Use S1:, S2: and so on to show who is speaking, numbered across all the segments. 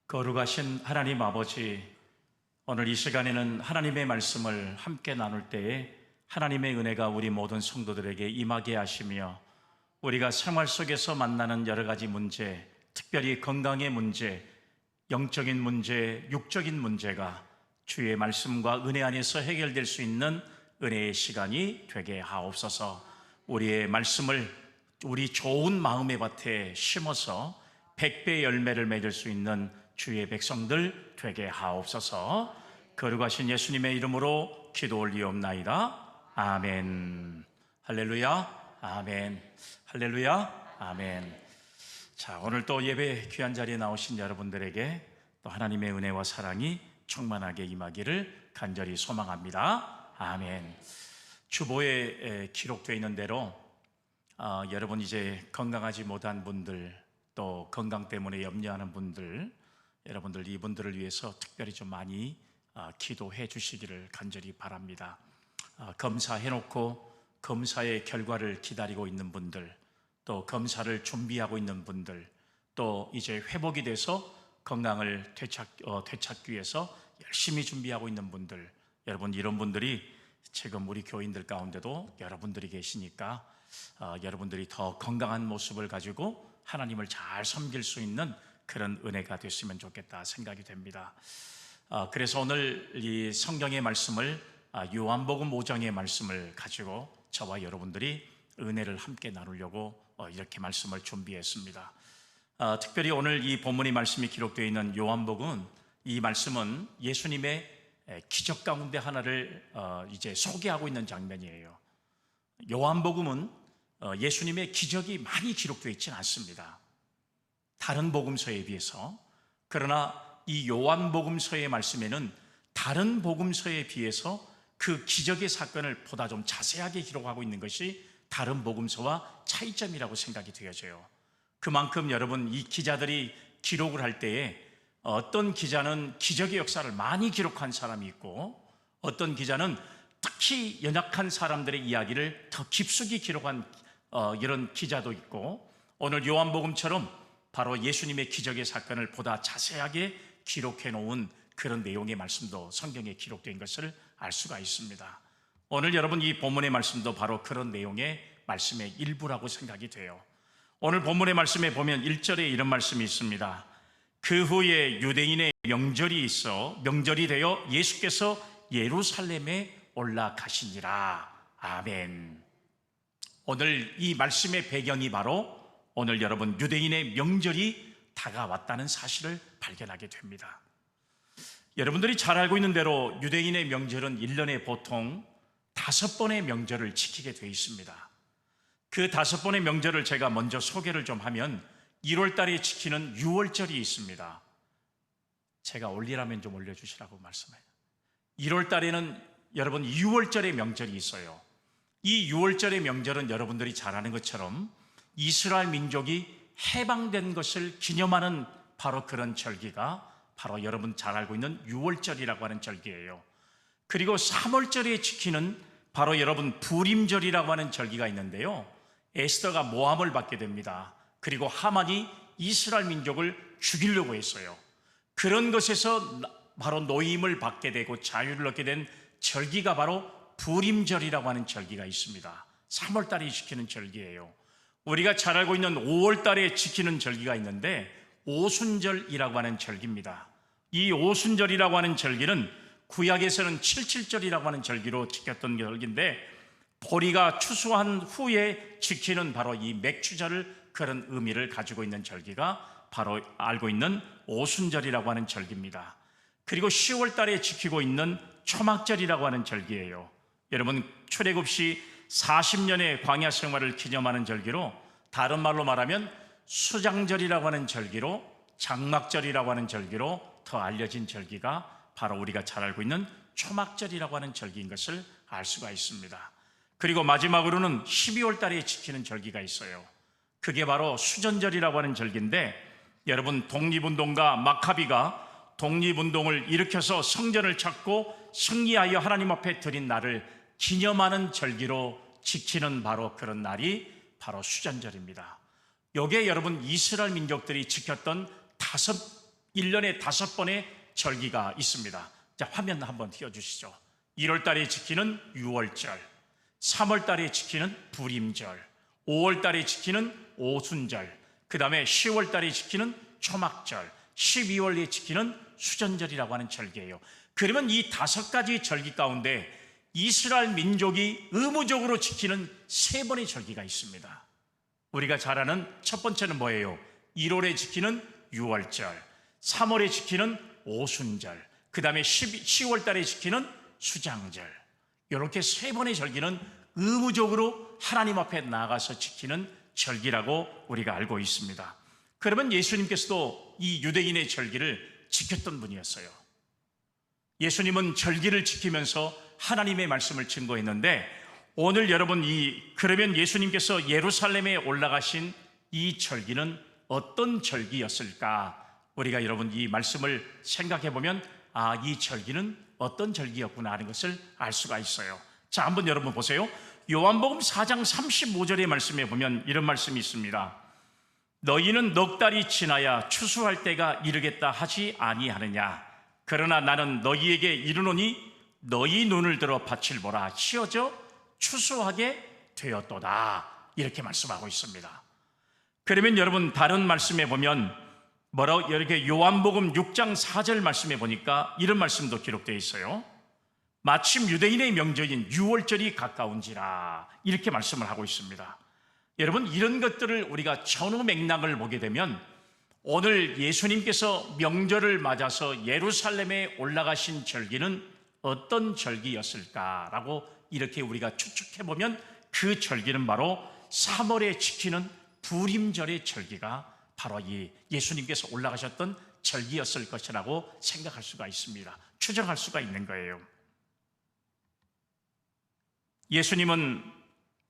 S1: 거룩하신 하나님 아버지, 오늘 이 시간에는 하나님의 말씀을 함께 나눌 때에 하나님의 은혜가 우리 모든 성도들에게 임하게 하시며, 우리가 생활 속에서 만나는 여러 가지 문제, 특별히 건강의 문제, 영적인 문제, 육적인 문제가 주의 말씀과 은혜 안에서 해결될 수 있는 은혜의 시간이 되게 하옵소서. 우리의 말씀을 우리 좋은 마음의 밭에 심어서 100배 열매를 맺을 수 있는 주의 백성들 되게 하옵소서. 거룩하신 예수님의 이름으로 기도 올리옵나이다. 아멘. 할렐루야. 아멘. 할렐루야. 아멘. 자, 오늘 또 예배 귀한 자리에 나오신 여러분들에게 또 하나님의 은혜와 사랑이 충만하게 임하기를 간절히 소망합니다. 아멘. 주보에 기록되어 있는 대로 여러분 이제 건강하지 못한 분들, 또 건강 때문에 염려하는 분들, 여러분들 이분들을 위해서 특별히 좀 많이 기도해 주시기를 간절히 바랍니다. 검사해놓고 검사의 결과를 기다리고 있는 분들, 또 검사를 준비하고 있는 분들, 또 이제 회복이 돼서 건강을 되찾기 위해서 열심히 준비하고 있는 분들, 여러분 이런 분들이 지금 우리 교인들 가운데도 여러분들이 계시니까 여러분들이 더 건강한 모습을 가지고 하나님을 잘 섬길 수 있는 그런 은혜가 됐으면 좋겠다 생각이 됩니다. 그래서 오늘 이 성경의 말씀을 요한복음 5장의 말씀을 가지고 저와 여러분들이 은혜를 함께 나누려고 이렇게 말씀을 준비했습니다. 특별히 오늘 이 본문의 말씀이 기록되어 있는 요한복음은, 이 말씀은 예수님의 기적 가운데 하나를 이제 소개하고 있는 장면이에요. 요한복음은 예수님의 기적이 많이 기록되어 있지는 않습니다, 다른 복음서에 비해서. 그러나 이 요한복음서의 말씀에는 다른 복음서에 비해서 그 기적의 사건을 보다 좀 자세하게 기록하고 있는 것이 다른 복음서와 차이점이라고 생각이 되어져요. 그만큼 여러분, 이 기자들이 기록을 할 때에 어떤 기자는 기적의 역사를 많이 기록한 사람이 있고, 어떤 기자는 특히 연약한 사람들의 이야기를 더 깊숙이 기록한 이런 기자도 있고, 오늘 요한복음처럼 바로 예수님의 기적의 사건을 보다 자세하게 기록해 놓은 그런 내용의 말씀도 성경에 기록된 것을 알 수가 있습니다. 오늘 여러분 이 본문의 말씀도 바로 그런 내용의 말씀의 일부라고 생각이 돼요. 오늘 본문의 말씀에 보면 1절에 이런 말씀이 있습니다. 그 후에 유대인의 명절이 있어 명절이 되어 예수께서 예루살렘에 올라가시니라. 아멘. 오늘 이 말씀의 배경이 바로 오늘 여러분 유대인의 명절이 다가왔다는 사실을 발견하게 됩니다. 여러분들이 잘 알고 있는 대로 유대인의 명절은 1년에 보통 5번의 명절을 지키게 되어 있습니다. 그 5번의 명절을 제가 먼저 소개를 좀 하면, 1월 달에 지키는 유월절이 있습니다. 제가 올리라면 좀 올려주시라고 말씀해요. 1월 달에는 여러분 유월절의 명절이 있어요. 이 유월절의 명절은 여러분들이 잘 아는 것처럼 이스라엘 민족이 해방된 것을 기념하는 바로 그런 절기가 바로 여러분 잘 알고 있는 유월절이라고 하는 절기예요. 그리고 3월절에 지키는 바로 여러분 부림절이라고 하는 절기가 있는데요, 에스더가 모함을 받게 됩니다. 그리고 하만이 이스라엘 민족을 죽이려고 했어요. 그런 것에서 바로 노임을 받게 되고 자유를 얻게 된 절기가 바로 부림절이라고 하는 절기가 있습니다. 3월 달에 지키는 절기예요. 우리가 잘 알고 있는 5월 달에 지키는 절기가 있는데 오순절이라고 하는 절기입니다. 이 오순절이라고 하는 절기는 구약에서는 77절이라고 하는 절기로 지켰던 절기인데, 보리가 추수한 후에 지키는 바로 이 맥추절을, 그런 의미를 가지고 있는 절기가 바로 알고 있는 오순절이라고 하는 절기입니다. 그리고 10월 달에 지키고 있는 초막절이라고 하는 절기예요. 여러분 출애굽시 40년의 광야 생활을 기념하는 절기로, 다른 말로 말하면 수장절이라고 하는 절기로, 장막절이라고 하는 절기로 더 알려진 절기가 바로 우리가 잘 알고 있는 초막절이라고 하는 절기인 것을 알 수가 있습니다. 그리고 마지막으로는 12월 달에 지키는 절기가 있어요. 그게 바로 수전절이라고 하는 절기인데, 여러분 독립운동가 마카비가 독립운동을 일으켜서 성전을 찾고 승리하여 하나님 앞에 드린 날을 기념하는 절기로 지키는 바로 그런 날이 바로 수전절입니다. 요게 여러분 이스라엘 민족들이 지켰던 1년에 5번의 절기가 있습니다. 자, 화면 한번 띄워주시죠. 1월 달에 지키는 유월절, 3월 달에 지키는 불임절, 5월 달에 지키는 오순절, 그 다음에 10월 달에 지키는 초막절, 12월에 지키는 수전절이라고 하는 절기예요. 그러면 이 5가지 절기 가운데 이스라엘 민족이 의무적으로 지키는 3번의 절기가 있습니다. 우리가 잘 아는 첫 번째는 뭐예요? 1월에 지키는 유월절, 3월에 지키는 오순절, 그 다음에 10월 달에 지키는 수장절. 이렇게 3번의 절기는 의무적으로 하나님 앞에 나가서 지키는 절기라고 우리가 알고 있습니다. 그러면 예수님께서도 이 유대인의 절기를 지켰던 분이었어요. 예수님은 절기를 지키면서 하나님의 말씀을 증거했는데, 오늘 여러분 그러면 예수님께서 예루살렘에 올라가신 이 절기는 어떤 절기였을까? 우리가 여러분 이 말씀을 생각해 보면 이 절기는 어떤 절기였구나 하는 것을 알 수가 있어요. 자, 한번 여러분 보세요. 요한복음 4장 35절의 말씀에 보면 이런 말씀이 있습니다. 너희는 넉 달이 지나야 추수할 때가 이르겠다 하지 아니하느냐? 그러나 나는 너희에게 이르노니 너희 눈을 들어 밭을 보라, 씌어져 추수하게 되었도다. 이렇게 말씀하고 있습니다. 그러면 여러분 다른 말씀에 보면 이렇게 요한복음 6장 4절 말씀에 보니까 이런 말씀도 기록되어 있어요. 마침 유대인의 명절인 유월절이 가까운지라, 이렇게 말씀을 하고 있습니다. 여러분, 이런 것들을 우리가 전후 맥락을 보게 되면 오늘 예수님께서 명절을 맞아서 예루살렘에 올라가신 절기는 어떤 절기였을까라고 이렇게 우리가 추측해 보면 그 절기는 바로 3월에 지키는 불임절의 절기가 바로 이 예수님께서 올라가셨던 절기였을 것이라고 생각할 수가 있습니다. 추정할 수가 있는 거예요. 예수님은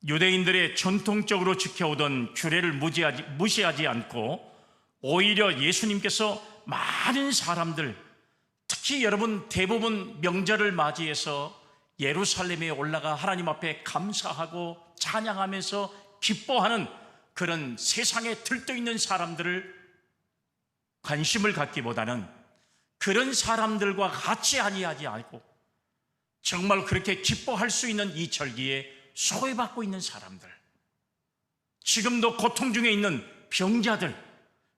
S1: 유대인들의 전통적으로 지켜오던 규례를 무시하지 않고 오히려 예수님께서 많은 사람들, 특히 여러분 대부분 명절을 맞이해서 예루살렘에 올라가 하나님 앞에 감사하고 찬양하면서 기뻐하는 그런 세상에 들떠있는 사람들을 관심을 갖기보다는 그런 사람들과 같이 아니하지 않고 정말 그렇게 기뻐할 수 있는 이 절기에 소외받고 있는 사람들, 지금도 고통 중에 있는 병자들,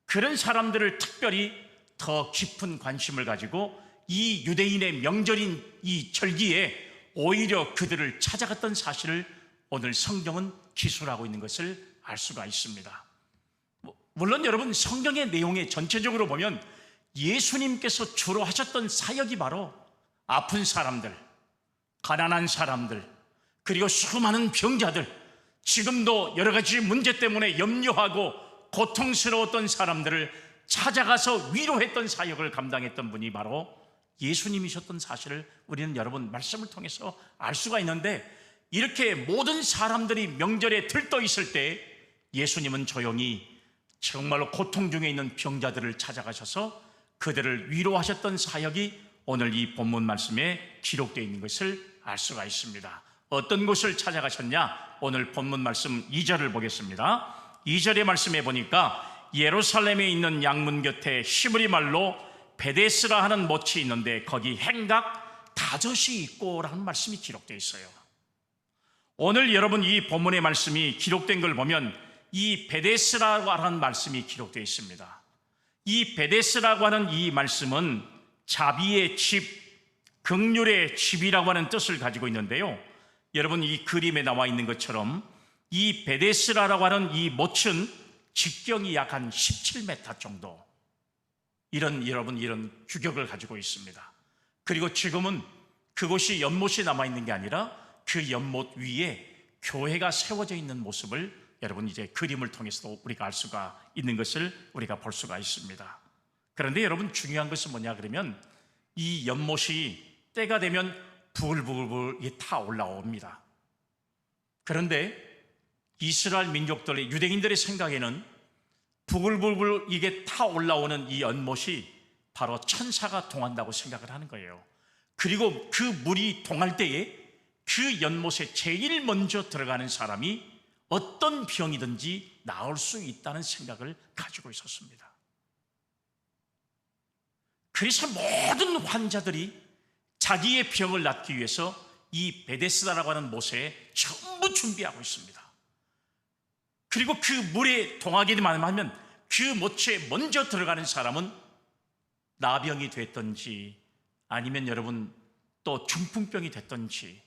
S1: 그런 사람들을 특별히 더 깊은 관심을 가지고 이 유대인의 명절인 이 절기에 오히려 그들을 찾아갔던 사실을 오늘 성경은 기술하고 있는 것을 알 수가 있습니다. 물론 여러분 성경의 내용에 전체적으로 보면 예수님께서 주로 하셨던 사역이 바로 아픈 사람들, 가난한 사람들, 그리고 수많은 병자들, 지금도 여러 가지 문제 때문에 염려하고 고통스러웠던 사람들을 찾아가서 위로했던 사역을 감당했던 분이 바로 예수님이셨던 사실을 우리는 여러분 말씀을 통해서 알 수가 있는데, 이렇게 모든 사람들이 명절에 들떠 있을 때 예수님은 조용히 정말로 고통 중에 있는 병자들을 찾아가셔서 그들을 위로하셨던 사역이 오늘 이 본문 말씀에 기록되어 있는 것을 알 수가 있습니다. 어떤 곳을 찾아가셨냐? 오늘 본문 말씀 2절을 보겠습니다. 2절의 말씀에 보니까 예루살렘에 있는 양문 곁에 히브리 말로 베데스라 하는 못이 있는데 거기 행각 5이 있고 라는 말씀이 기록되어 있어요. 오늘 여러분 이 본문의 말씀이 기록된 걸 보면 이 베데스라고 하는 말씀이 기록되어 있습니다. 이 베데스라고 하는 이 말씀은 자비의 집, 긍휼의 집이라고 하는 뜻을 가지고 있는데요, 여러분 이 그림에 나와 있는 것처럼 이 베데스라라고 하는 이 못은 직경이 약 한 17m 정도, 여러분 이런 규격을 가지고 있습니다. 그리고 지금은 그곳이 연못이 남아있는 게 아니라 그 연못 위에 교회가 세워져 있는 모습을 여러분 이제 그림을 통해서도 우리가 알 수가 있는 것을 우리가 볼 수가 있습니다. 그런데 여러분 중요한 것은 뭐냐 그러면 이 연못이 때가 되면 부글부글 타 올라옵니다. 그런데 이스라엘 민족들의 유대인들의 생각에는 부글부글 이게 타 올라오는 이 연못이 바로 천사가 동한다고 생각을 하는 거예요. 그리고 그 물이 동할 때에 그 연못에 제일 먼저 들어가는 사람이 어떤 병이든지 나을 수 있다는 생각을 가지고 있었습니다. 그래서 모든 환자들이 자기의 병을 낫기 위해서 이 베데스다라고 하는 못에 전부 준비하고 있습니다. 그리고 그 물에 동하기만 하면 그 못에 먼저 들어가는 사람은 나병이 됐든지 아니면 여러분 또 중풍병이 됐든지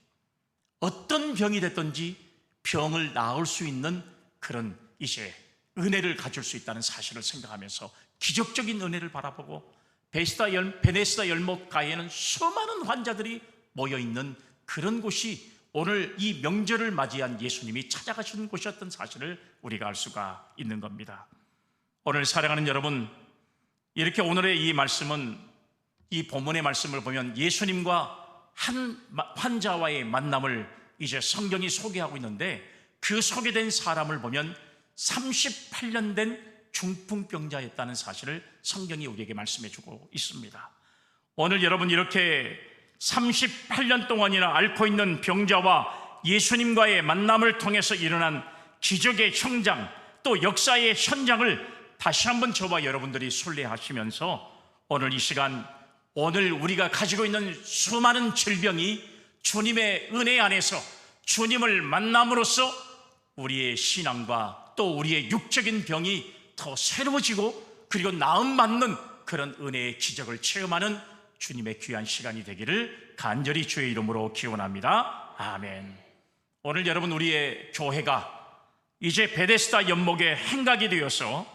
S1: 어떤 병이 됐든지 병을 나을 수 있는 그런 이제 은혜를 가질 수 있다는 사실을 생각하면서 기적적인 은혜를 바라보고 베데스다 열목가에는 수많은 환자들이 모여있는 그런 곳이 오늘 이 명절을 맞이한 예수님이 찾아가시는 곳이었던 사실을 우리가 알 수가 있는 겁니다. 오늘 사랑하는 여러분, 이렇게 오늘의 이 말씀은, 이 본문의 말씀을 보면 예수님과 한 환자와의 만남을 이제 성경이 소개하고 있는데, 그 소개된 사람을 보면 38년 된 중풍병자였다는 사실을 성경이 우리에게 말씀해 주고 있습니다. 오늘 여러분, 이렇게 38년 동안이나 앓고 있는 병자와 예수님과의 만남을 통해서 일어난 기적의 현장, 또 역사의 현장을 다시 한번 저와 여러분들이 순례하시면서 오늘 이 시간, 오늘 우리가 가지고 있는 수많은 질병이 주님의 은혜 안에서 주님을 만남으로써 우리의 신앙과 또 우리의 육적인 병이 더 새로워지고 그리고 나음 받는 그런 은혜의 기적을 체험하는 주님의 귀한 시간이 되기를 간절히 주의 이름으로 기원합니다. 아멘. 오늘 여러분, 우리의 교회가 이제 베데스다 연목의 행각이 되어서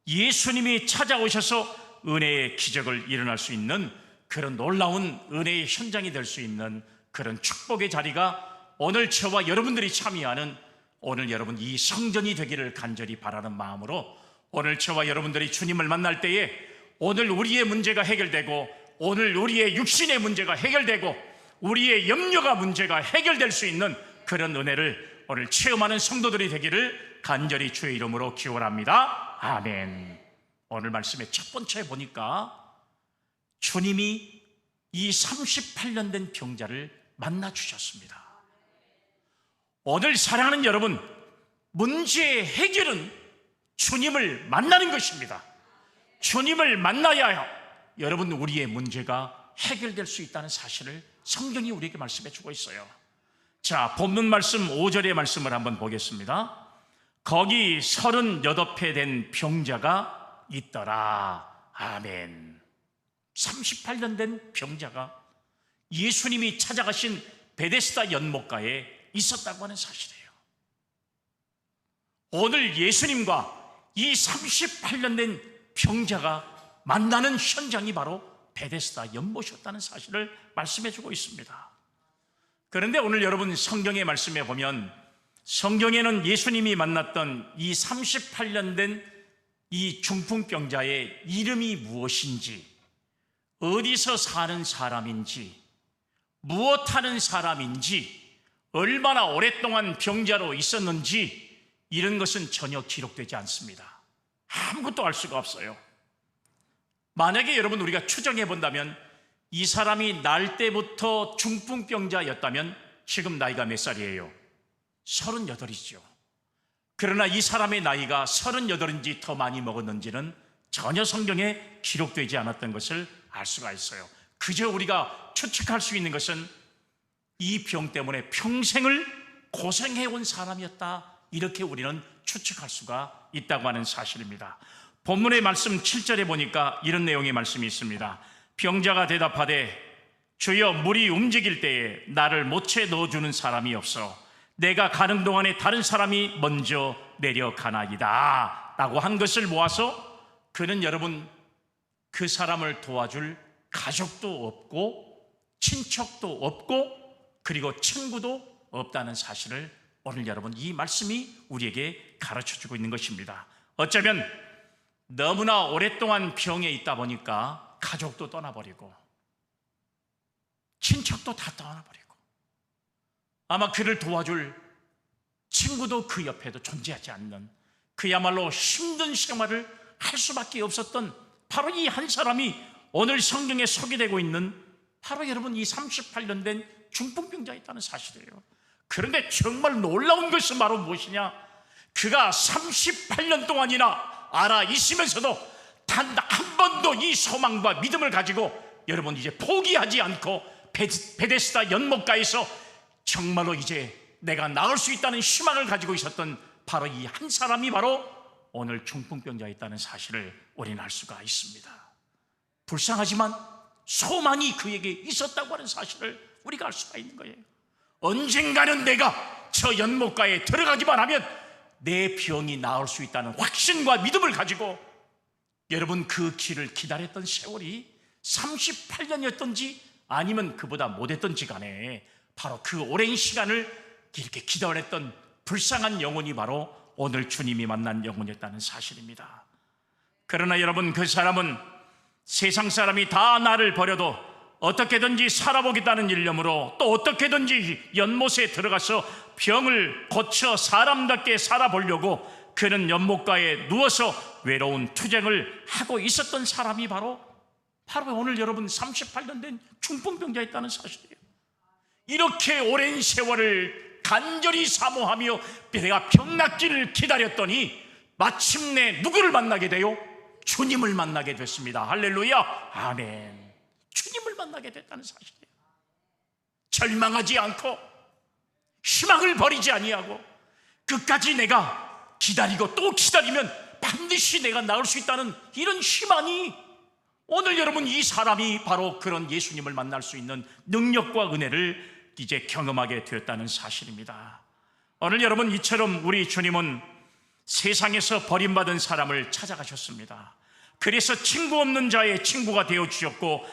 S1: 예수님이 찾아오셔서 은혜의 기적을 일어날 수 있는 그런 놀라운 은혜의 현장이 될 수 있는 그런 축복의 자리가 오늘 저와 여러분들이 참여하는 오늘 여러분 이 성전이 되기를 간절히 바라는 마음으로 오늘 저와 여러분들이 주님을 만날 때에 오늘 우리의 문제가 해결되고 오늘 우리의 육신의 문제가 해결되고 우리의 염려가 문제가 해결될 수 있는 그런 은혜를 오늘 체험하는 성도들이 되기를 간절히 주의 이름으로 기원합니다. 아멘. 오늘 말씀의 첫 번째 보니까 주님이 이 38년 된 병자를 만나 주셨습니다. 오늘 사랑하는 여러분, 문제의 해결은 주님을 만나는 것입니다. 주님을 만나야 여러분 우리의 문제가 해결될 수 있다는 사실을 성경이 우리에게 말씀해 주고 있어요. 자, 본문 말씀 5절의 말씀을 한번 보겠습니다. 거기 38회 된 병자가 있더라. 아멘. 38년 된 병자가 예수님이 찾아가신 베데스다 연못가에 있었다고 하는 사실이에요. 오늘 예수님과 이 38년 된 병자가 만나는 현장이 바로 베데스다 연못이었다는 사실을 말씀해 주고 있습니다. 그런데 오늘 여러분 성경의 말씀에 보면 성경에는 예수님이 만났던 이 38년 된 이 중풍병자의 이름이 무엇인지, 어디서 사는 사람인지, 무엇하는 사람인지, 얼마나 오랫동안 병자로 있었는지 이런 것은 전혀 기록되지 않습니다. 아무것도 알 수가 없어요. 만약에 여러분 우리가 추정해 본다면 이 사람이 날 때부터 중풍병자였다면 지금 나이가 몇 살이에요? 38이죠. 그러나 이 사람의 나이가 38인지 더 많이 먹었는지는 전혀 성경에 기록되지 않았던 것을 알 수가 있어요. 그저 우리가 추측할 수 있는 것은 이 병 때문에 평생을 고생해온 사람이었다, 이렇게 우리는 추측할 수가 있다고 하는 사실입니다. 본문의 말씀 7절에 보니까 이런 내용의 말씀이 있습니다. 병자가 대답하되 주여, 물이 움직일 때에 나를 못채 넣어주는 사람이 없어 내가 가는 동안에 다른 사람이 먼저 내려가나이다 라고 한 것을 모아서 그는 여러분 그 사람을 도와줄 가족도 없고 친척도 없고 그리고 친구도 없다는 사실을 오늘 여러분 이 말씀이 우리에게 가르쳐주고 있는 것입니다. 어쩌면 너무나 오랫동안 병에 있다 보니까 가족도 떠나버리고 친척도 다 떠나버리고 아마 그를 도와줄 친구도 그 옆에도 존재하지 않는 그야말로 힘든 생활을 할 수밖에 없었던 바로 이 한 사람이 오늘 성경에 소개되고 있는 바로 여러분 이 38년 된 중풍병자였다는 사실이에요. 그런데 정말 놀라운 것은 바로 무엇이냐? 그가 38년 동안이나 알아 있으면서도 단 한 번도 이 소망과 믿음을 가지고 여러분 이제 포기하지 않고 베데스다 연못가에서 정말로 이제 내가 나을 수 있다는 희망을 가지고 있었던 바로 이 한 사람이 바로 오늘 중풍병자에 있다는 사실을 우리는 알 수가 있습니다. 불쌍하지만 소망이 그에게 있었다고 하는 사실을 우리가 알 수가 있는 거예요. 언젠가는 내가 저 연못가에 들어가기만 하면 내 병이 나을 수 있다는 확신과 믿음을 가지고 여러분 그 길을 기다렸던 세월이 38년이었던지 아니면 그보다 못했던지 간에 바로 그 오랜 시간을 이렇게 기다렸던 불쌍한 영혼이 바로 오늘 주님이 만난 영혼이었다는 사실입니다. 그러나 여러분 그 사람은 세상 사람이 다 나를 버려도 어떻게든지 살아보겠다는 일념으로 또 어떻게든지 연못에 들어가서 병을 고쳐 사람답게 살아보려고 그는 연못가에 누워서 외로운 투쟁을 하고 있었던 사람이 바로 오늘 여러분 38년 된 중풍병자였다는 사실이에요. 이렇게 오랜 세월을 간절히 사모하며 내가 병 낫기를 기다렸더니 마침내 누구를 만나게 돼요? 주님을 만나게 됐습니다. 할렐루야, 아멘. 주님을 만나게 됐다는 사실이에요. 절망하지 않고 희망을 버리지 아니하고 끝까지 내가 기다리고 또 기다리면 반드시 내가 나을 수 있다는 이런 희망이 오늘 여러분 이 사람이 바로 그런 예수님을 만날 수 있는 능력과 은혜를 이제 경험하게 되었다는 사실입니다. 오늘 여러분 이처럼 우리 주님은 세상에서 버림받은 사람을 찾아가셨습니다. 그래서 친구 없는 자의 친구가 되어 주셨고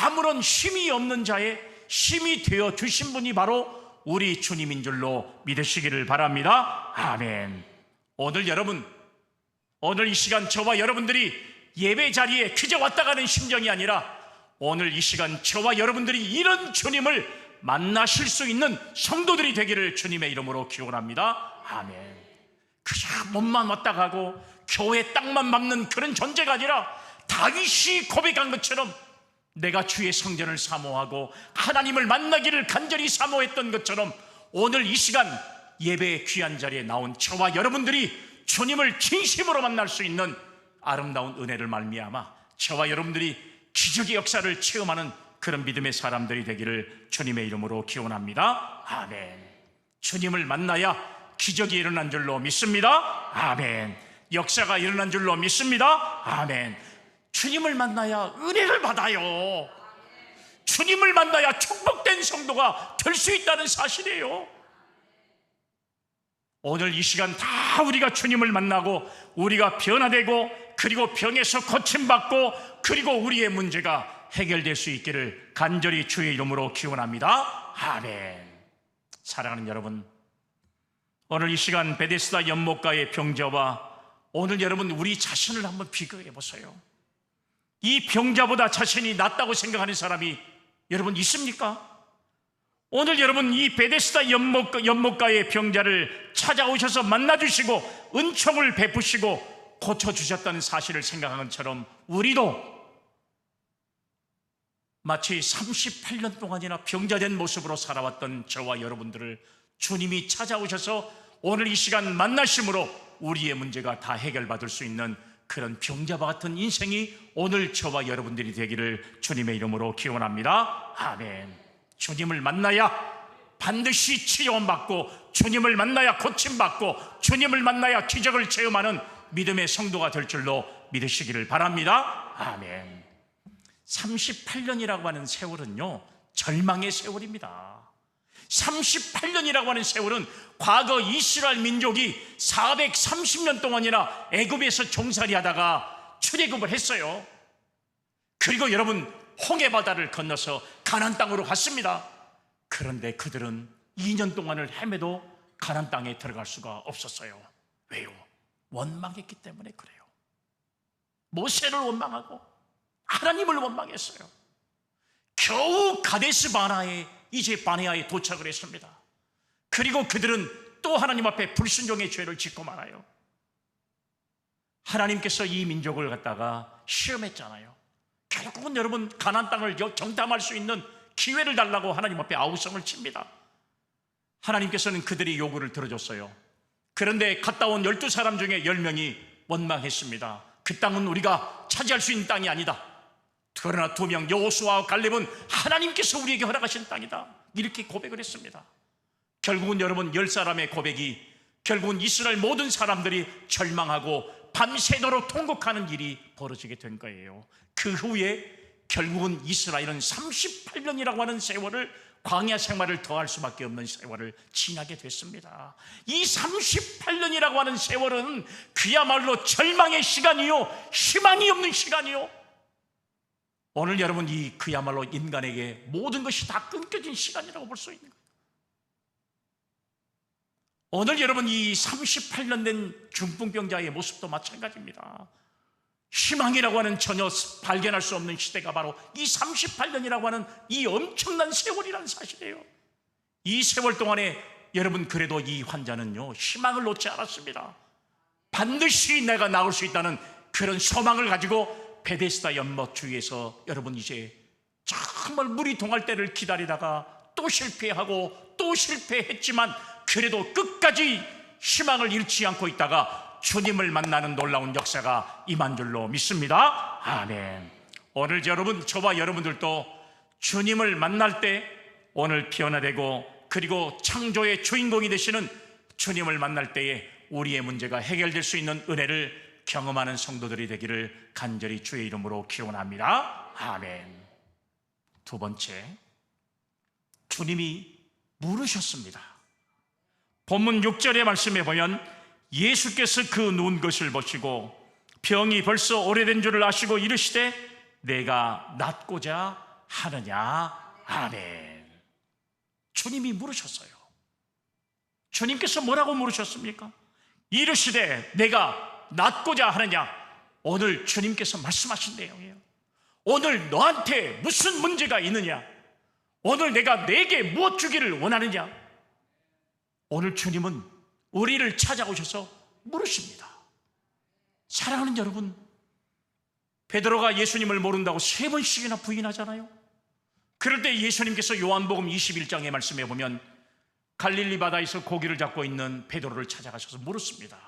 S1: 아무런 힘이 없는 자의 힘이 되어 주신 분이 바로 우리 주님인 줄로 믿으시기를 바랍니다. 아멘. 오늘 여러분, 오늘 이 시간 저와 여러분들이 예배 자리에 그저 왔다 가는 심정이 아니라 오늘 이 시간 저와 여러분들이 이런 주님을 만나실 수 있는 성도들이 되기를 주님의 이름으로 기원합니다. 아멘. 그저 몸만 왔다 가고 교회 땅만 밟는 그런 존재가 아니라 다윗이 고백한 것처럼 내가 주의 성전을 사모하고 하나님을 만나기를 간절히 사모했던 것처럼 오늘 이 시간 예배의 귀한 자리에 나온 저와 여러분들이 주님을 진심으로 만날 수 있는 아름다운 은혜를 말미암아 저와 여러분들이 기적의 역사를 체험하는 그런 믿음의 사람들이 되기를 주님의 이름으로 기원합니다. 아멘. 주님을 만나야 기적이 일어난 줄로 믿습니다. 아멘. 역사가 일어난 줄로 믿습니다. 아멘. 주님을 만나야 은혜를 받아요. 주님을 만나야 축복된 성도가 될 수 있다는 사실이에요. 오늘 이 시간 다 우리가 주님을 만나고 우리가 변화되고 그리고 병에서 고침받고 그리고 우리의 문제가 해결될 수 있기를 간절히 주의 이름으로 기원합니다. 아멘. 사랑하는 여러분, 오늘 이 시간 베데스다 연못가의 병자와 오늘 여러분 우리 자신을 한번 비교해 보세요. 이 병자보다 자신이 낫다고 생각하는 사람이 여러분 있습니까? 오늘 여러분 이 베데스다 연못가의 병자를 찾아오셔서 만나주시고 은총을 베푸시고 고쳐주셨다는 사실을 생각한 것처럼 우리도 마치 38년 동안이나 병자된 모습으로 살아왔던 저와 여러분들을 주님이 찾아오셔서 오늘 이 시간 만나심으로 우리의 문제가 다 해결받을 수 있는 그런 병자와 같은 인생이 오늘 저와 여러분들이 되기를 주님의 이름으로 기원합니다. 아멘. 주님을 만나야 반드시 치료받고 주님을 만나야 고침받고 주님을 만나야 기적을 체험하는 믿음의 성도가 될 줄로 믿으시기를 바랍니다. 아멘. 38년이라고 하는 세월은요 절망의 세월입니다. 38년이라고 하는 세월은 과거 이스라엘 민족이 430년 동안이나 애굽에서 종살이 하다가 출애굽을 했어요. 그리고 여러분 홍해 바다를 건너서 가나안 땅으로 갔습니다. 그런데 그들은 2년 동안을 헤매도 가나안 땅에 들어갈 수가 없었어요. 왜요? 원망했기 때문에 그래요. 모세를 원망하고 하나님을 원망했어요. 겨우 가데스 바네아에 도착을 했습니다. 그리고 그들은 또 하나님 앞에 불순종의 죄를 짓고 말아요. 하나님께서 이 민족을 갖다가 시험했잖아요. 결국은 여러분 가나안 땅을 정탐할 수 있는 기회를 달라고 하나님 앞에 아우성을 칩니다. 하나님께서는 그들의 요구를 들어줬어요. 그런데 갔다 온 12사람 중에 10명이 원망했습니다. 그 땅은 우리가 차지할 수 있는 땅이 아니다. 그러나 두 명 여호수아와 갈렙은 하나님께서 우리에게 허락하신 땅이다. 이렇게 고백을 했습니다. 결국은 여러분 10사람의 고백이 결국은 이스라엘 모든 사람들이 절망하고 밤새도록 통곡하는 일이 벌어지게 된 거예요. 그 후에 결국은 이스라엘은 38년이라고 하는 세월을, 광야 생활을 더할 수밖에 없는 세월을 지나게 됐습니다. 이 38년이라고 하는 세월은 그야말로 절망의 시간이요, 희망이 없는 시간이요. 오늘 여러분 이 그야말로 인간에게 모든 것이 다 끊겨진 시간이라고 볼 수 있는 거예요. 오늘 여러분 이 38년 된 중풍병자의 모습도 마찬가지입니다. 희망이라고 하는 전혀 발견할 수 없는 시대가 바로 이 38년이라고 하는 이 엄청난 세월이라는 사실이에요. 이 세월 동안에 여러분 그래도 이 환자는요 희망을 놓지 않았습니다. 반드시 내가 나올 수 있다는 그런 소망을 가지고 베데스다 연못 주위에서 여러분 이제 정말 물이 동할 때를 기다리다가 또 실패하고 또 실패했지만 그래도 끝까지 희망을 잃지 않고 있다가 주님을 만나는 놀라운 역사가 임한 줄로 믿습니다. 아멘. 오늘 여러분, 저와 여러분들도 주님을 만날 때 오늘 변화되고 그리고 창조의 주인공이 되시는 주님을 만날 때에 우리의 문제가 해결될 수 있는 은혜를 경험하는 성도들이 되기를 간절히 주의 이름으로 기원합니다. 아멘. 두 번째, 주님이 물으셨습니다. 본문 6절의 말씀에 보면 예수께서 그 누운 것을 보시고 병이 벌써 오래된 줄을 아시고 이르시되 내가 낫고자 하느냐. 아멘. 주님이 물으셨어요. 주님께서 뭐라고 물으셨습니까? 이르시되 내가 낫고자 하느냐. 오늘 주님께서 말씀하신 내용이에요. 오늘 너한테 무슨 문제가 있느냐? 오늘 내가 내게 무엇 주기를 원하느냐? 오늘 주님은 우리를 찾아오셔서 물으십니다. 사랑하는 여러분, 베드로가 예수님을 모른다고 3번씩이나 부인하잖아요. 그럴 때 예수님께서 요한복음 21장의 말씀에 보면 갈릴리 바다에서 고기를 잡고 있는 베드로를 찾아가셔서 물었습니다.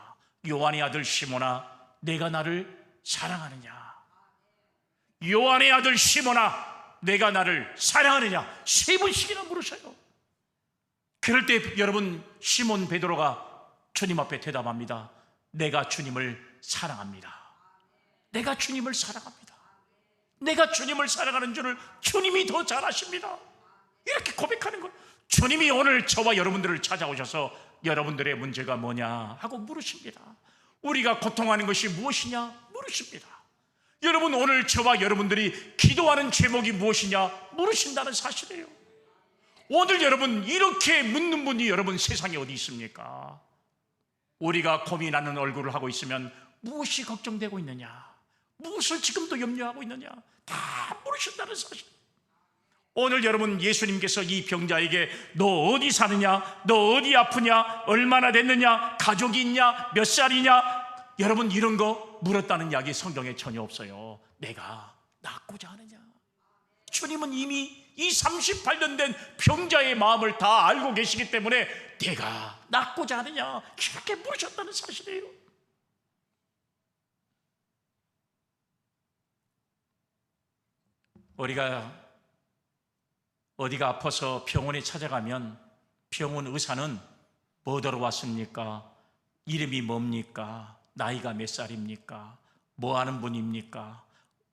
S1: 요한의 아들 시몬아, 내가 나를 사랑하느냐? 요한의 아들 시몬아, 내가 나를 사랑하느냐? 3번씩이나 물으셔요. 그럴 때 여러분 시몬 베드로가 주님 앞에 대답합니다. 내가 주님을 사랑합니다. 내가 주님을 사랑합니다. 내가 주님을 사랑하는 줄을 주님이 더 잘 아십니다. 이렇게 고백하는 거예요. 주님이 오늘 저와 여러분들을 찾아오셔서 여러분들의 문제가 뭐냐 하고 물으십니다. 우리가 고통하는 것이 무엇이냐 물으십니다. 여러분 오늘 저와 여러분들이 기도하는 제목이 무엇이냐 물으신다는 사실이에요. 오늘 여러분 이렇게 묻는 분이 여러분 세상에 어디 있습니까? 우리가 고민하는 얼굴을 하고 있으면 무엇이 걱정되고 있느냐, 무엇을 지금도 염려하고 있느냐 다 물으신다는 사실. 오늘 여러분 예수님께서 이 병자에게 너 어디 사느냐, 너 어디 아프냐, 얼마나 됐느냐, 가족이 있냐, 몇 살이냐, 여러분 이런 거 물었다는 이야기 성경에 전혀 없어요. 내가 낫고자 하느냐. 주님은 이미 이 38년 된 병자의 마음을 다 알고 계시기 때문에 내가 낫고자 하느냐 이렇게 물으셨다는 사실이에요. 우리가 어디가 아파서 병원에 찾아가면 병원 의사는 뭐더러 왔습니까? 이름이 뭡니까? 나이가 몇 살입니까? 뭐 하는 분입니까?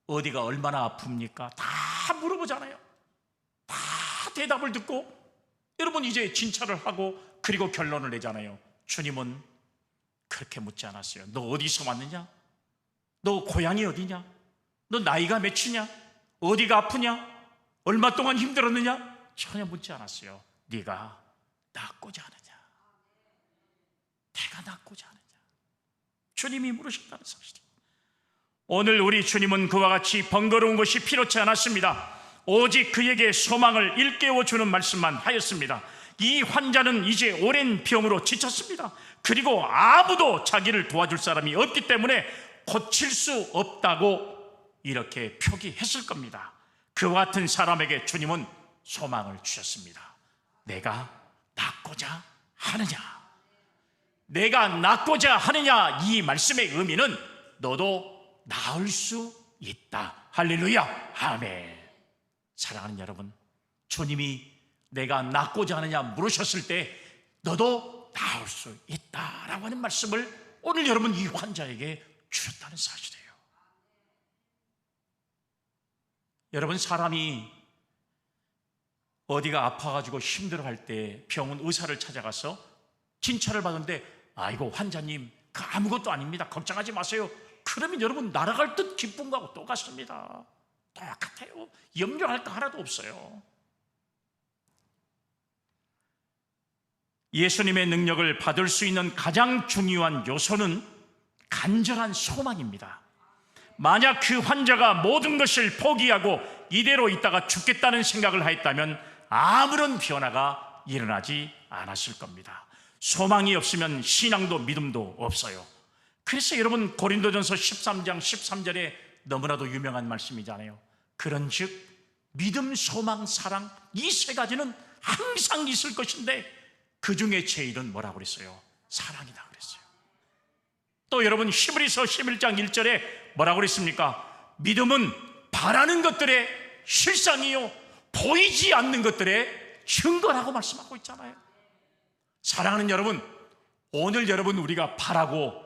S1: 어디가 얼마나 아픕니까? 다 물어보잖아요. 다 대답을 듣고 여러분 이제 진찰을 하고 그리고 결론을 내잖아요. 주님은 그렇게 묻지 않았어요. 너 어디서 왔느냐? 너 고향이 어디냐? 너 나이가 몇이냐? 어디가 아프냐? 얼마 동안 힘들었느냐? 전혀 묻지 않았어요. 네가 낫고자 하느냐? 내가 낫고자 하느냐? 주님이 물으셨다는 사실이에요. 오늘 우리 주님은 그와 같이 번거로운 것이 필요치 않았습니다. 오직 그에게 소망을 일깨워주는 말씀만 하였습니다. 이 환자는 이제 오랜 병으로 지쳤습니다. 그리고 아무도 자기를 도와줄 사람이 없기 때문에 고칠 수 없다고 이렇게 표기했을 겁니다. 그와 같은 사람에게 주님은 소망을 주셨습니다. 내가 낫고자 하느냐? 내가 낫고자 하느냐? 이 말씀의 의미는 너도 나을 수 있다. 할렐루야. 아멘. 사랑하는 여러분, 주님이 내가 낫고자 하느냐 물으셨을 때 너도 나을 수 있다라고 하는 말씀을 오늘 여러분 이 환자에게 주셨다는 사실이에요. 여러분, 사람이 어디가 아파가지고 힘들어할 때 병원 의사를 찾아가서 진찰을 받는데 아이고 환자님 그 아무것도 아닙니다, 걱정하지 마세요, 그러면 여러분 날아갈 듯 기쁜 거하고 똑같습니다. 똑같아요. 염려할 거 하나도 없어요. 예수님의 능력을 받을 수 있는 가장 중요한 요소는 간절한 소망입니다. 만약 그 환자가 모든 것을 포기하고 이대로 있다가 죽겠다는 생각을 하였다면 아무런 변화가 일어나지 않았을 겁니다. 소망이 없으면 신앙도 믿음도 없어요. 그래서 여러분 고린도전서 13장 13절에 너무나도 유명한 말씀이잖아요. 그런즉 믿음, 소망, 사랑 이 세 가지는 항상 있을 것인데 그 중에 제일은 뭐라고 그랬어요? 사랑이다 그랬어요. 또 여러분 히브리서 11장 1절에 뭐라고 그랬습니까? 믿음은 바라는 것들의 실상이요 보이지 않는 것들의 증거라고 말씀하고 있잖아요. 사랑하는 여러분, 오늘 여러분 우리가 바라고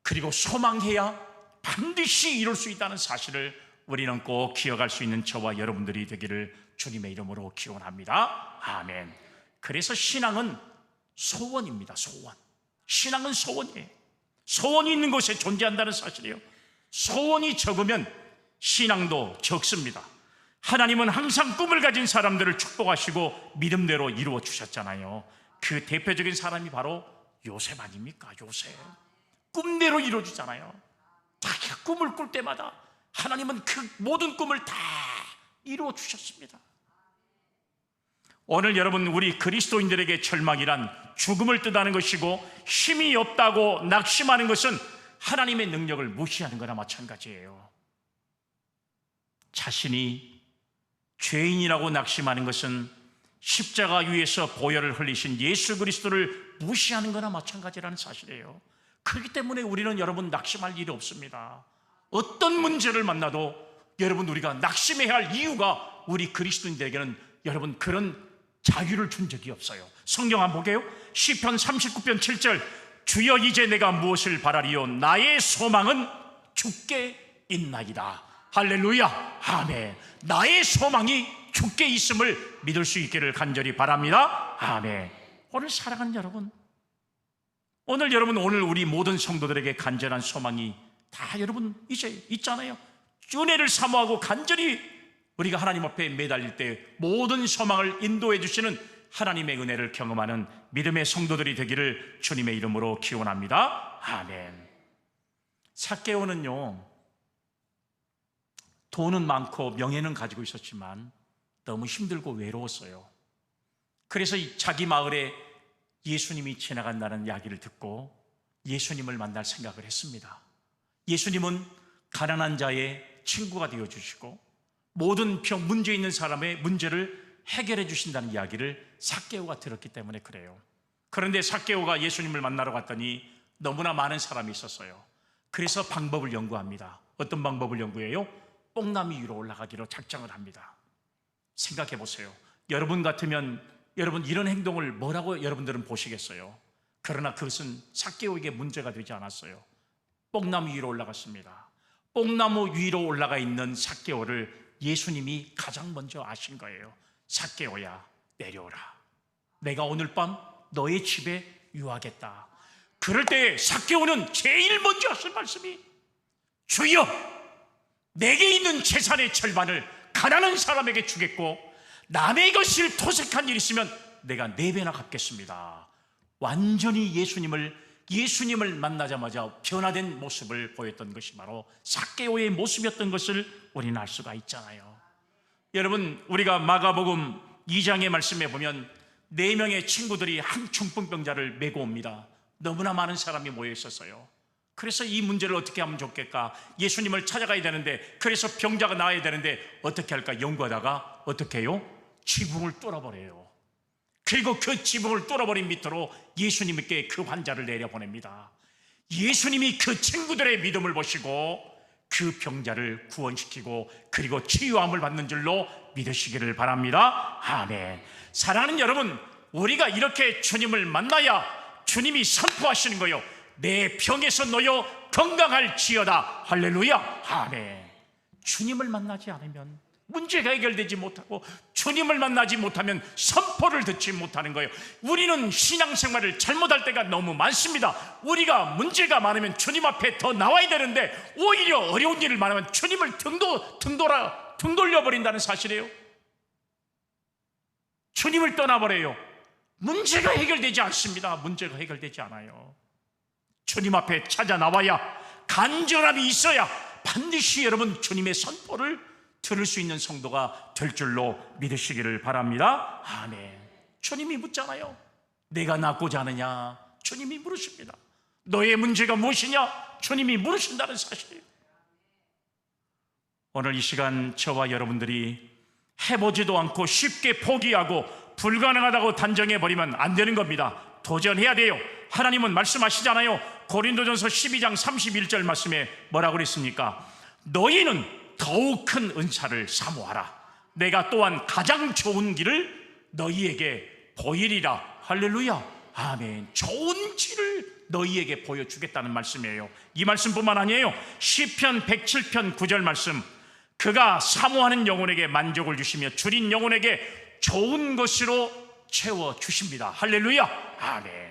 S1: 그리고 소망해야 반드시 이룰 수 있다는 사실을 우리는 꼭 기억할 수 있는 저와 여러분들이 되기를 주님의 이름으로 기원합니다. 아멘. 그래서 신앙은 소원입니다. 소원. 신앙은 소원이에요. 소원이 있는 곳에 존재한다는 사실이에요. 소원이 적으면 신앙도 적습니다. 하나님은 항상 꿈을 가진 사람들을 축복하시고 믿음대로 이루어 주셨잖아요. 그 대표적인 사람이 바로 요셉 아닙니까? 요셉. 꿈대로 이루어주잖아요. 자기가 꿈을 꿀 때마다 하나님은 그 모든 꿈을 다 이루어 주셨습니다. 오늘 여러분 우리 그리스도인들에게 절망이란 죽음을 뜻하는 것이고 힘이 없다고 낙심하는 것은 하나님의 능력을 무시하는 거나 마찬가지예요. 자신이 죄인이라고 낙심하는 것은 십자가 위에서 보혈을 흘리신 예수 그리스도를 무시하는 거나 마찬가지라는 사실이에요. 그렇기 때문에 우리는 여러분 낙심할 일이 없습니다. 어떤 문제를 만나도 여러분 우리가 낙심해야 할 이유가 우리 그리스도인들에게는 여러분 그런 자유를 준 적이 없어요. 성경 한번 볼게요. 시편 39편 7절 주여 이제 내가 무엇을 바라리요 나의 소망은 주께 있나이다. 할렐루야. 아멘. 나의 소망이 주께 있음을 믿을 수 있기를 간절히 바랍니다. 아멘. 오늘 사랑하는 여러분, 오늘 우리 모든 성도들에게 간절한 소망이 다 여러분 이제 있잖아요. 은혜를 사모하고 간절히 우리가 하나님 앞에 매달릴 때 모든 소망을 인도해 주시는 하나님의 은혜를 경험하는 믿음의 성도들이 되기를 주님의 이름으로 기원합니다. 아멘. 삭개오는요, 돈은 많고 명예는 가지고 있었지만 너무 힘들고 외로웠어요. 그래서 자기 마을에 예수님이 지나간다는 이야기를 듣고 예수님을 만날 생각을 했습니다. 예수님은 가난한 자의 친구가 되어주시고 모든 문제 있는 사람의 문제를 해결해 주신다는 이야기를 삭개오가 들었기 때문에 그래요. 그런데 삭개오가 예수님을 만나러 갔더니 너무나 많은 사람이 있었어요. 그래서 방법을 연구합니다. 어떤 방법을 연구해요? 뽕나무 위로 올라가기로 작정을 합니다. 생각해 보세요. 여러분 같으면 여러분 이런 행동을 뭐라고 여러분들은 보시겠어요? 그러나 그것은 삭개오에게 문제가 되지 않았어요. 뽕나무 위로 올라갔습니다. 뽕나무 위로 올라가 있는 삭개오를 예수님이 가장 먼저 아신 거예요. 삭개오야 내려오라. 내가 오늘 밤 너의 집에 유하겠다. 그럴 때 삭개오는 제일 먼저 하신 말씀이 주여 내게 있는 재산의 절반을 가난한 사람에게 주겠고 남의 것을 토색한 일 있으면 내가 4배나 갚겠습니다. 완전히 예수님을 만나자마자 변화된 모습을 보였던 것이 바로 삭개오의 모습이었던 것을 우리는 알 수가 있잖아요. 여러분 우리가 마가복음 2장의 말씀에 보면 4명의 친구들이 한 중풍병자를 메고 옵니다. 너무나 많은 사람이 모여 있었어요. 그래서 이 문제를 어떻게 하면 좋겠까? 예수님을 찾아가야 되는데, 그래서 병자가 나아야 되는데 어떻게 할까 연구하다가 어떻게 해요? 지붕을 뚫어버려요. 그리고 그 지붕을 뚫어버린 밑으로 예수님께 그 환자를 내려보냅니다. 예수님이 그 친구들의 믿음을 보시고 그 병자를 구원시키고 그리고 치유함을 받는 줄로 믿으시기를 바랍니다. 아멘. 사랑하는 여러분, 우리가 이렇게 주님을 만나야 주님이 선포하시는 거요, 내 병에서 놓여 건강할지어다. 할렐루야. 아멘. 주님을 만나지 않으면 문제가 해결되지 못하고, 주님을 만나지 못하면 선포를 듣지 못하는 거예요. 우리는 신앙생활을 잘못할 때가 너무 많습니다. 우리가 문제가 많으면 주님 앞에 더 나와야 되는데 오히려 어려운 일을 많으면 주님을 등 돌려버린다는 사실이에요. 주님을 떠나버려요. 문제가 해결되지 않습니다. 문제가 해결되지 않아요. 주님 앞에 찾아 나와야, 간절함이 있어야 반드시 여러분 주님의 선포를 들을 수 있는 성도가 될 줄로 믿으시기를 바랍니다. 아멘. 주님이 묻잖아요. 내가 낫고자 하느냐? 주님이 물으십니다. 너의 문제가 무엇이냐? 주님이 물으신다는 사실이에요. 오늘 이 시간 저와 여러분들이 해보지도 않고 쉽게 포기하고 불가능하다고 단정해버리면 안 되는 겁니다. 도전해야 돼요. 하나님은 말씀하시잖아요. 고린도전서 12장 31절 말씀에 뭐라고 그랬습니까? 너희는 더욱 큰 은사를 사모하라. 내가 또한 가장 좋은 길을 너희에게 보이리라. 할렐루야. 아멘. 좋은 길을 너희에게 보여주겠다는 말씀이에요. 이 말씀뿐만 아니에요. 시편 107편 9절 말씀, 그가 사모하는 영혼에게 만족을 주시며 줄인 영혼에게 좋은 것으로 채워주십니다. 할렐루야. 아멘.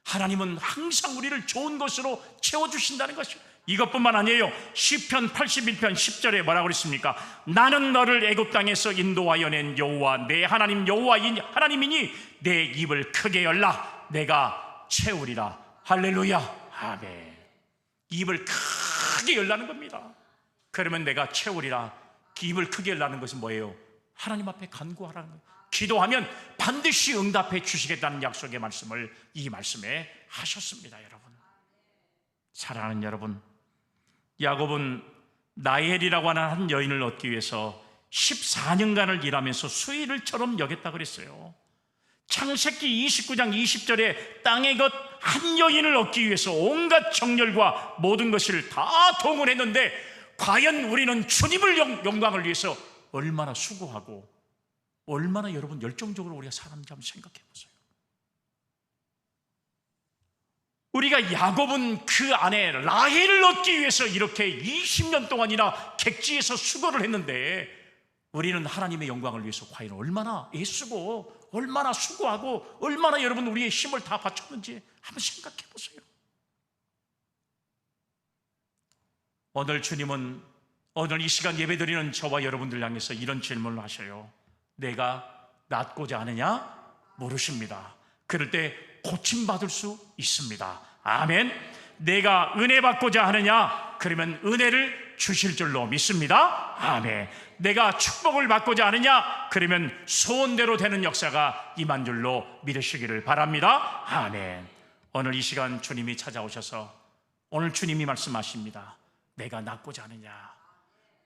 S1: 하나님은 항상 우리를 좋은 것으로 채워주신다는 것이에요. 이것뿐만 아니에요. 시편 81편 10절에 뭐라고 그랬습니까? 나는 너를 애굽 땅에서 인도하여 낸 여호와 내 하나님 여호와 하나님이니 내 입을 크게 열라. 내가 채우리라. 할렐루야. 아멘. 입을 크게 열라는 겁니다. 그러면 내가 채우리라. 입을 크게 열라는 것은 뭐예요? 하나님 앞에 간구하라는 거예요. 기도하면 반드시 응답해 주시겠다는 약속의 말씀을 이 말씀에 하셨습니다. 여러분, 사랑하는 여러분, 야곱은 나엘이라고 하는 한 여인을 얻기 위해서 14년간을 일하면서 수일을처럼 여겼다 그랬어요. 창세기 29장 20절에 땅의 것 한 여인을 얻기 위해서 온갖 정열과 모든 것을 다 동원했는데, 과연 우리는 주님을 영광을 위해서 얼마나 수고하고 얼마나 여러분 열정적으로 우리가 살았는지 한번 생각해 보세요. 우리가 야곱은 그 아내 라헬을 얻기 위해서 이렇게 20년 동안이나 객지에서 수고를 했는데, 우리는 하나님의 영광을 위해서 과연 얼마나 애쓰고 얼마나 수고하고 얼마나 여러분 우리의 힘을 다 바쳤는지 한번 생각해 보세요. 오늘 주님은 오늘 이 시간 예배드리는 저와 여러분들 향해서 이런 질문을 하셔요. 내가 낫고자 하느냐? 물으십니다. 그럴 때 고침받을 수 있습니다. 아멘. 내가 은혜 받고자 하느냐? 그러면 은혜를 주실 줄로 믿습니다. 아멘. 내가 축복을 받고자 하느냐? 그러면 소원대로 되는 역사가 임한 줄로 믿으시기를 바랍니다. 아멘. 오늘 이 시간 주님이 찾아오셔서 오늘 주님이 말씀하십니다. 내가 낫고자 하느냐?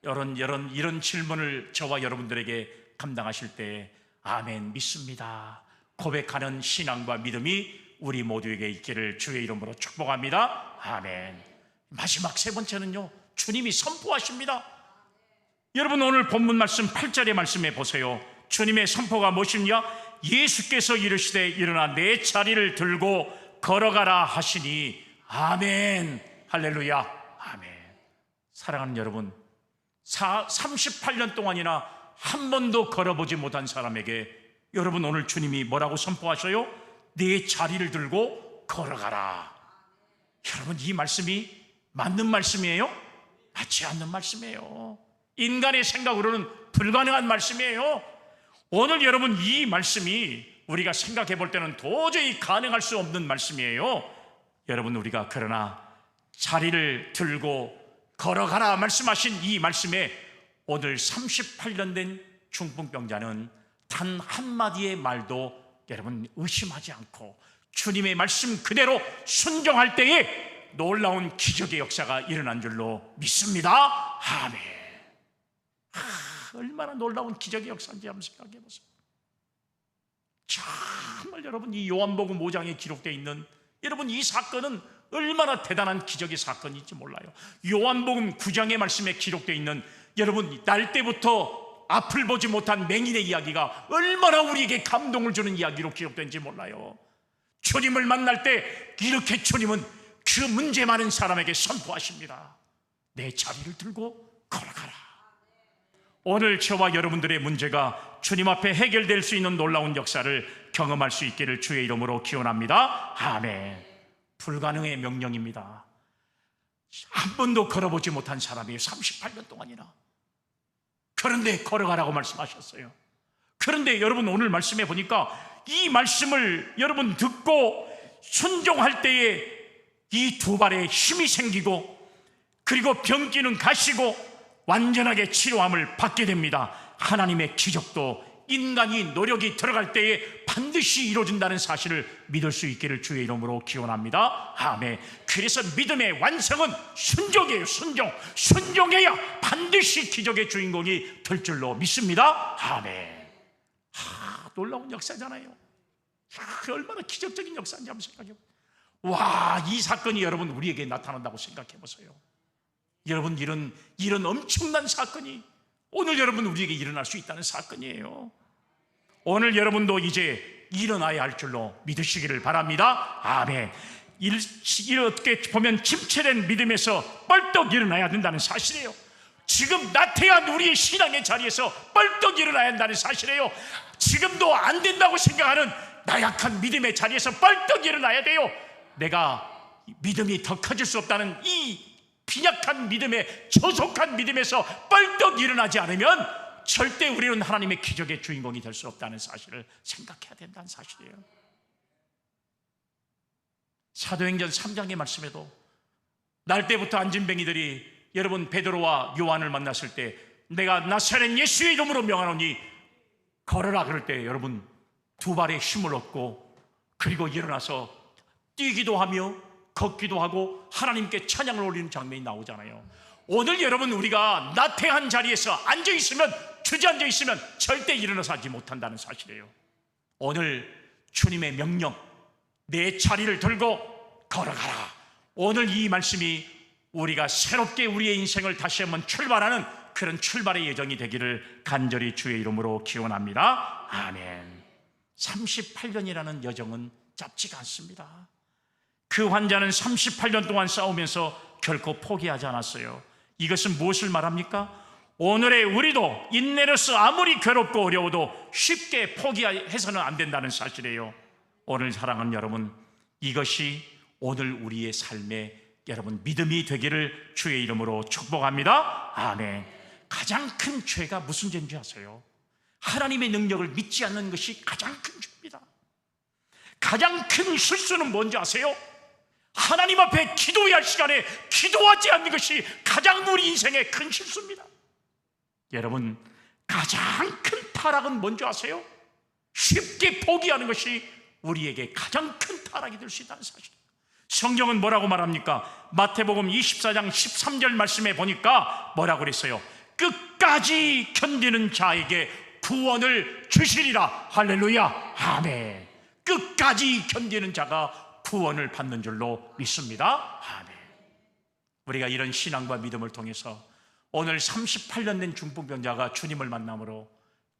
S1: 이런 질문을 저와 여러분들에게 감당하실 때 아멘 믿습니다 고백하는 신앙과 믿음이 우리 모두에게 있기를 주의 이름으로 축복합니다. 아멘. 마지막 세 번째는요, 주님이 선포하십니다. 여러분, 오늘 본문 말씀 8절의 말씀에 보세요. 주님의 선포가 무엇이냐? 예수께서 이르시되 일어나 내 자리를 들고 걸어가라 하시니 아멘. 할렐루야. 아멘. 사랑하는 여러분, 38년 동안이나 한 번도 걸어보지 못한 사람에게 여러분 오늘 주님이 뭐라고 선포하셔요? 내 자리를 들고 걸어가라. 여러분, 이 말씀이 맞는 말씀이에요? 맞지 않는 말씀이에요. 인간의 생각으로는 불가능한 말씀이에요. 오늘 여러분 이 말씀이 우리가 생각해 볼 때는 도저히 가능할 수 없는 말씀이에요. 여러분, 우리가 그러나 자리를 들고 걸어가라 말씀하신 이 말씀에 오늘 38년 된 중풍병자는 단 한마디의 말도 여러분 의심하지 않고 주님의 말씀 그대로 순종할 때에 놀라운 기적의 역사가 일어난 줄로 믿습니다. 아멘. 얼마나 놀라운 기적의 역사인지 한번 생각해 보세요. 정말 여러분, 이 요한복음 5장에 기록되어 있는 여러분 이 사건은 얼마나 대단한 기적의 사건인지 몰라요. 요한복음 9장의 말씀에 기록되어 있는 여러분 날 때부터 앞을 보지 못한 맹인의 이야기가 얼마나 우리에게 감동을 주는 이야기로 기록된지 몰라요. 주님을 만날 때 이렇게 주님은 그 문제 많은 사람에게 선포하십니다. 내 자리를 들고 걸어가라. 오늘 저와 여러분들의 문제가 주님 앞에 해결될 수 있는 놀라운 역사를 경험할 수 있기를 주의 이름으로 기원합니다. 아멘. 불가능의 명령입니다. 한 번도 걸어보지 못한 사람이에요. 38년 동안이나. 그런데 걸어가라고 말씀하셨어요. 그런데 여러분 오늘 말씀해 보니까 이 말씀을 여러분 듣고 순종할 때에 이 두 발에 힘이 생기고 그리고 병기는 가시고 완전하게 치료함을 받게 됩니다. 하나님의 기적도 인간이 노력이 들어갈 때에 반드시 이루어진다는 사실을 믿을 수 있기를 주의 이름으로 기원합니다. 아멘. 그래서 믿음의 완성은 순종이에요. 순종해야 반드시 기적의 주인공이 될 줄로 믿습니다. 아멘. 놀라운 역사잖아요. 얼마나 기적적인 역사인지 한번 생각해보세요. 와, 이 사건이 여러분 우리에게 나타난다고 생각해보세요. 여러분 이런 엄청난 사건이 오늘 여러분 우리에게 일어날 수 있다는 사건이에요. 오늘 여러분도 이제 일어나야 할 줄로 믿으시기를 바랍니다. 아멘. 이렇게 보면 침체된 믿음에서 벌떡 일어나야 된다는 사실이에요. 지금 나태한 우리의 신앙의 자리에서 벌떡 일어나야 한다는 사실이에요. 지금도 안 된다고 생각하는 나약한 믿음의 자리에서 벌떡 일어나야 돼요. 내가 믿음이 더 커질 수 없다는 이 빈약한 믿음에 저속한 믿음에서 벌떡 일어나지 않으면 절대 우리는 하나님의 기적의 주인공이 될 수 없다는 사실을 생각해야 된다는 사실이에요. 사도행전 3장의 말씀에도 날 때부터 안진뱅이들이 여러분 베드로와 요한을 만났을 때 내가 나사렛 예수의 이름으로 명하노니 걸어라 그럴 때 여러분 두 발에 힘을 얻고 그리고 일어나서 뛰기도 하며 걷기도 하고 하나님께 찬양을 올리는 장면이 나오잖아요. 오늘 여러분 우리가 나태한 자리에서 앉아있으면 주저앉아 있으면 절대 일어나서 하지 못한다는 사실이에요. 오늘 주님의 명령 내 자리를 들고 걸어가라. 오늘 이 말씀이 우리가 새롭게 우리의 인생을 다시 한번 출발하는 그런 출발의 예정이 되기를 간절히 주의 이름으로 기원합니다. 아멘. 38년이라는 여정은 짧지가 않습니다. 그 환자는 38년 동안 싸우면서 결코 포기하지 않았어요. 이것은 무엇을 말합니까? 오늘의 우리도 인내로서 아무리 괴롭고 어려워도 쉽게 포기해서는 안 된다는 사실이에요. 오늘 사랑하는 여러분, 이것이 오늘 우리의 삶의 여러분 믿음이 되기를 주의 이름으로 축복합니다. 아멘. 가장 큰 죄가 무슨 죄인지 아세요? 하나님의 능력을 믿지 않는 것이 가장 큰 죄입니다. 가장 큰 실수는 뭔지 아세요? 하나님 앞에 기도해야 할 시간에 기도하지 않는 것이 가장 우리 인생의 큰 실수입니다. 여러분, 가장 큰 타락은 뭔지 아세요? 쉽게 포기하는 것이 우리에게 가장 큰 타락이 될 수 있다는 사실입니다. 성경은 뭐라고 말합니까? 마태복음 24장 13절 말씀에 보니까 뭐라고 그랬어요? 끝까지 견디는 자에게 구원을 주시리라. 할렐루야. 아멘. 끝까지 견디는 자가 구원을 받는 줄로 믿습니다. 아멘. 우리가 이런 신앙과 믿음을 통해서 오늘 38년 된 중풍병자가 주님을 만남으로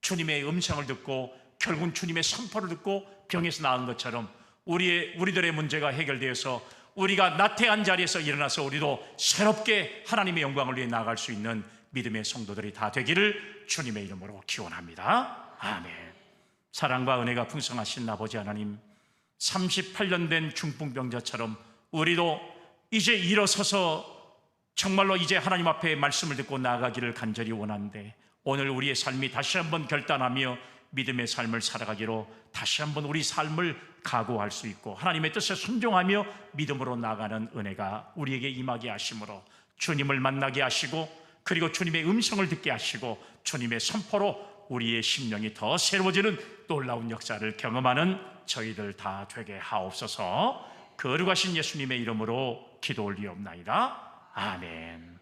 S1: 주님의 음성을 듣고 결국 주님의 선포를 듣고 병에서 나은 것처럼 우리들의 문제가 해결되어서 우리가 나태한 자리에서 일어나서 우리도 새롭게 하나님의 영광을 위해 나아갈 수 있는 믿음의 성도들이 다 되기를 주님의 이름으로 기원합니다. 아멘. 사랑과 은혜가 풍성하신 아버지 하나님, 38년 된 중풍병자처럼 우리도 이제 일어서서 정말로 이제 하나님 앞에 말씀을 듣고 나아가기를 간절히 원하는데, 오늘 우리의 삶이 다시 한번 결단하며 믿음의 삶을 살아가기로 다시 한번 우리 삶을 각오할 수 있고 하나님의 뜻에 순종하며 믿음으로 나아가는 은혜가 우리에게 임하게 하심으로 주님을 만나게 하시고 그리고 주님의 음성을 듣게 하시고 주님의 선포로 우리의 심령이 더 새로워지는 놀라운 역사를 경험하는 저희들 다 되게 하옵소서. 거룩하신 예수님의 이름으로 기도 올리옵나이다. 아멘.